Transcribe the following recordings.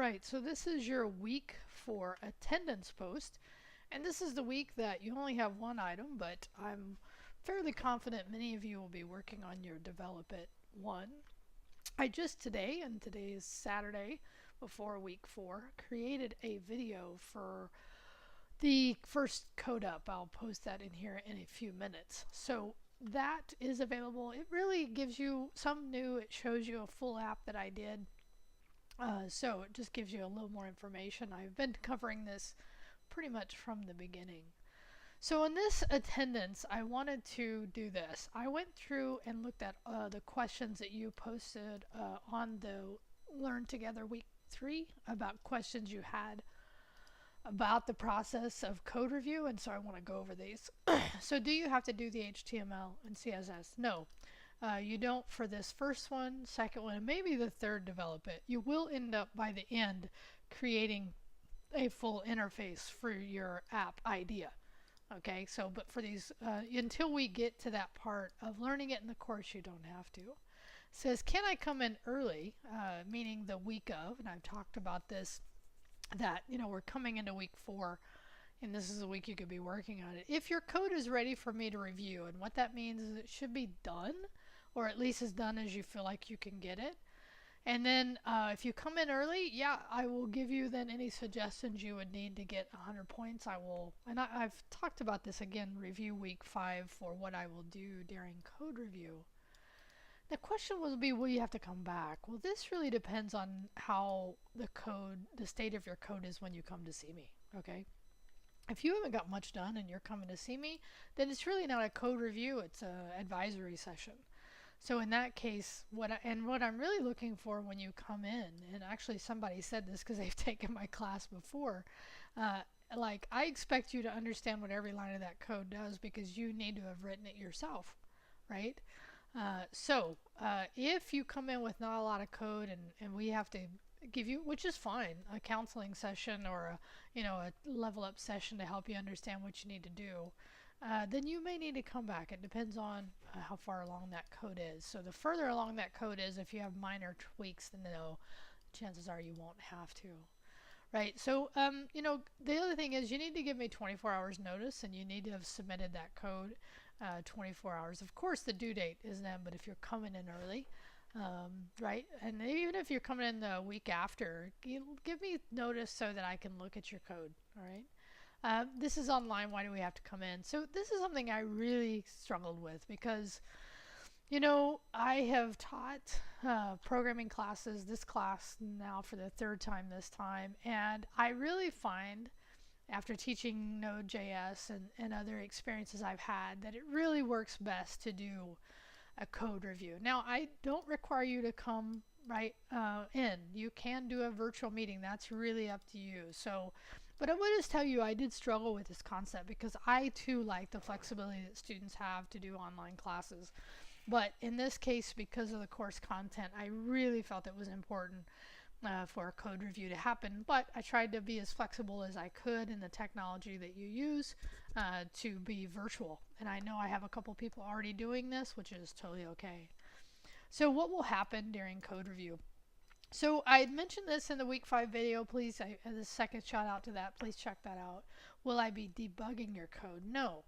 Right, so this is your week 4 attendance post, and this is the week that you only have one item, but I'm fairly confident many of you will be working on your Develop It 1. I just today, and today is Saturday before week 4, created a video for the first code up. I'll post that in here in a few minutes. So that is available. It really gives you some new, it shows you a full app that I did. So it just gives you a little more information. I've been covering this pretty much from the beginning. So in this attendance, I wanted to do this. I went through and looked at the questions that you posted on the Learn Together Week 3 about questions you had about the process of code review, and so I want to go over these. So do you have to do the HTML and CSS? No. You don't for this first one, second one, and maybe the third Develop It. You will end up by the end creating a full interface for your app idea. Okay, so but for these, until we get to that part of learning it in the course, you don't have to. It says, can I come in early, meaning the week of, and I've talked about this, that, we're coming into week 4, and this is the week you could be working on it. If your code is ready for me to review, and what that means is it should be done, or at least as done as you feel like you can get it. And then if you come in early, yeah, I will give you then any suggestions you would need to get 100 points. I will, and I've talked about this again, review week 5 for what I will do during code review. The question will be, will you have to come back? Well, this really depends on how the state of your code is when you come to see me, okay? If you haven't got much done and you're coming to see me, then it's really not a code review, it's an advisory session. So in that case, what I'm really looking for when you come in, and actually somebody said this because they've taken my class before, like I expect you to understand what every line of that code does because you need to have written it yourself, right? So if you come in with not a lot of code and we have to give you, which is fine, a counseling session or a level up session to help you understand what you need to do, then you may need to come back. It depends on how far along that code is. So the further along that code is, if you have minor tweaks, then chances are you won't have to. Right, so the other thing is you need to give me 24 hours notice, and you need to have submitted that code 24 hours. Of course the due date is then, but if you're coming in early, right, and even if you're coming in the week after, give me notice so that I can look at your code. All right. This is online. Why do we have to come in? So this is something I really struggled with because, I have taught programming classes, this class now for the 3rd time this time, and I really find after teaching Node.js and other experiences I've had that it really works best to do a code review. Now, I don't require you to come right in. You can do a virtual meeting. That's really up to you. So, but I would just tell you I did struggle with this concept because I too like the flexibility that students have to do online classes. But in this case, because of the course content, I really felt it was important for a code review to happen. But I tried to be as flexible as I could in the technology that you use to be virtual. And I know I have a couple people already doing this, which is totally okay. So what will happen during code review? So I had mentioned this in the week 5 video. Please, the second shout out to that. Please check that out. Will I be debugging your code? No.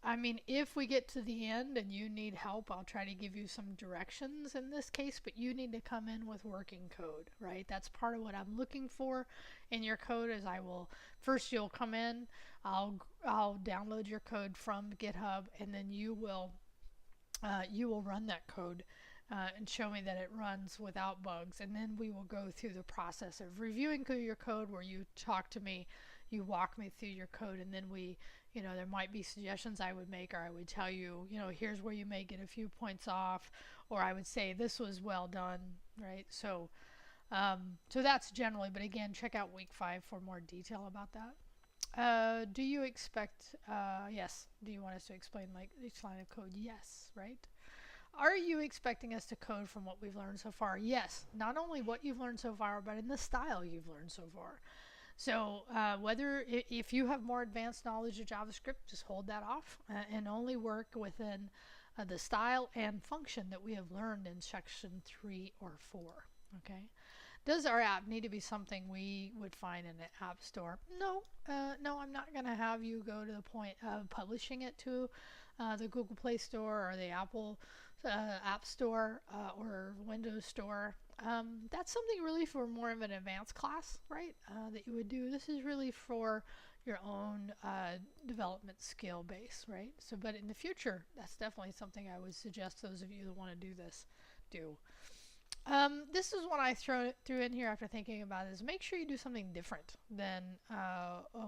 I mean, if we get to the end and you need help, I'll try to give you some directions in this case, but you need to come in with working code, right? That's part of what I'm looking for in your code is first you'll come in, I'll download your code from GitHub, and then you will run that code and show me that it runs without bugs, and then we will go through the process of reviewing through your code where you talk to me, you walk me through your code, and then there might be suggestions I would make, or I would tell you, here's where you may get a few points off, or I would say this was well done, right? So that's generally, but again, check out week 5 for more detail about that. Do you expect, yes, do you want us to explain like each line of code? Yes, right? Are you expecting us to code from what we've learned so far? Yes, not only what you've learned so far, but in the style you've learned so far. So if you have more advanced knowledge of JavaScript, just hold that off and only work within the style and function that we have learned in section 3 or 4. Okay. Does our app need to be something we would find in the App Store? No, no, I'm not going to have you go to the point of publishing it to the Google Play Store or the Apple App Store or Windows Store. That's something really for more of an advanced class, right? That you would do. This is really for your own development skill base, right? So, but in the future, that's definitely something I would suggest those of you that want to do this do. This is what I threw in here after thinking about it, is make sure you do something different than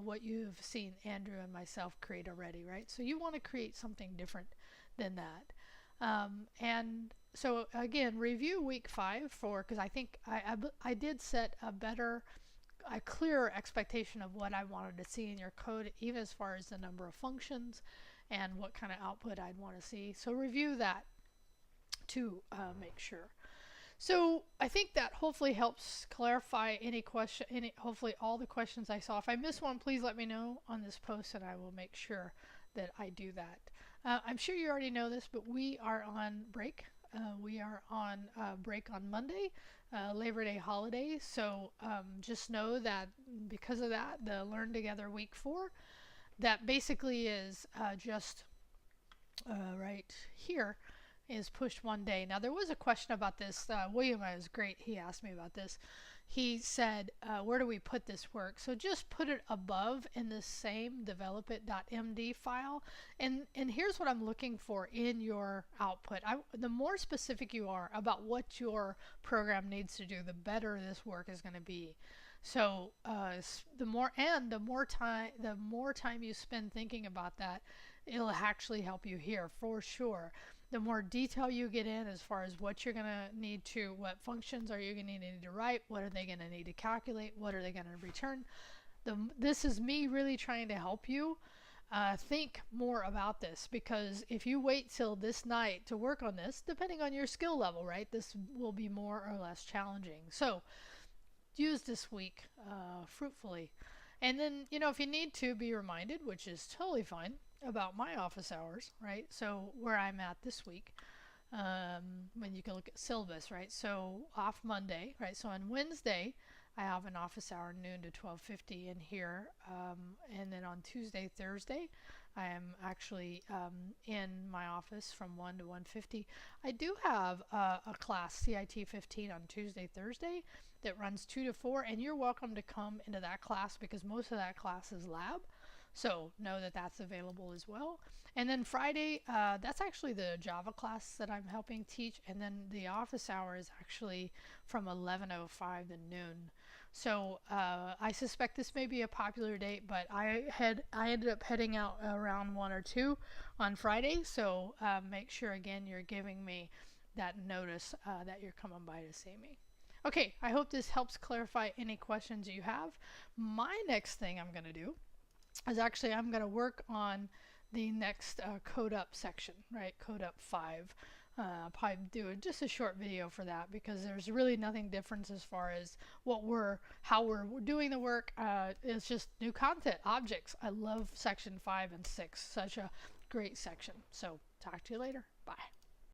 what you've seen Andrew and myself create already, right? So you want to create something different than that. And so again, review week 5 because I think I did set a clearer expectation of what I wanted to see in your code, even as far as the number of functions and what kind of output I'd want to see. So review that to make sure. So I think that hopefully helps clarify any question, hopefully all the questions I saw. If I miss one, please let me know on this post and I will make sure that I do that. I'm sure you already know this, but we are on break. We are on break on Monday, Labor Day holiday. So just know that because of that, the Learn Together Week 4, that basically is just right here, is pushed one day. Now there was a question about this. William was great. He asked me about this. He said, where do we put this work? So just put it above in the same developit.md file. And here's what I'm looking for in your output. The more specific you are about what your program needs to do, the better this work is going to be. So the more time you spend thinking about that, it'll actually help you here for sure. The more detail you get in as far as what you're going to need to, what functions are you going to need to write, what are they going to need to calculate, what are they going to return. This is me really trying to help you think more about this, because if you wait till this night to work on this, depending on your skill level, right, this will be more or less challenging. So use this week fruitfully. And then, if you need to be reminded, which is totally fine, about my office hours, right? So where I'm at this week, when you can look at syllabus, right? So off Monday, right? So on Wednesday, I have an office hour noon to 12:50 in here, and then on Tuesday, Thursday, I am actually in my office from 1 to 1:50. I do have a class, CIT93 on Tuesday, Thursday, that runs 2 to 4, and you're welcome to come into that class because most of that class is lab. So know that that's available as well. And then Friday, that's actually the Java class that I'm helping teach. And then the office hour is actually from 11:05 to noon. So I suspect this may be a popular date, but I ended up heading out around 1 or 2 on Friday. So make sure, again, you're giving me that notice that you're coming by to see me. Okay, I hope this helps clarify any questions you have. My next thing I'm going to do is actually I'm going to work on the next code up section, right? Code up 5. Probably do just a short video for that because there's really nothing different as far as how we're doing the work. It's just new content, objects. I love section 5 and 6. Such a great section. So talk to you later. Bye.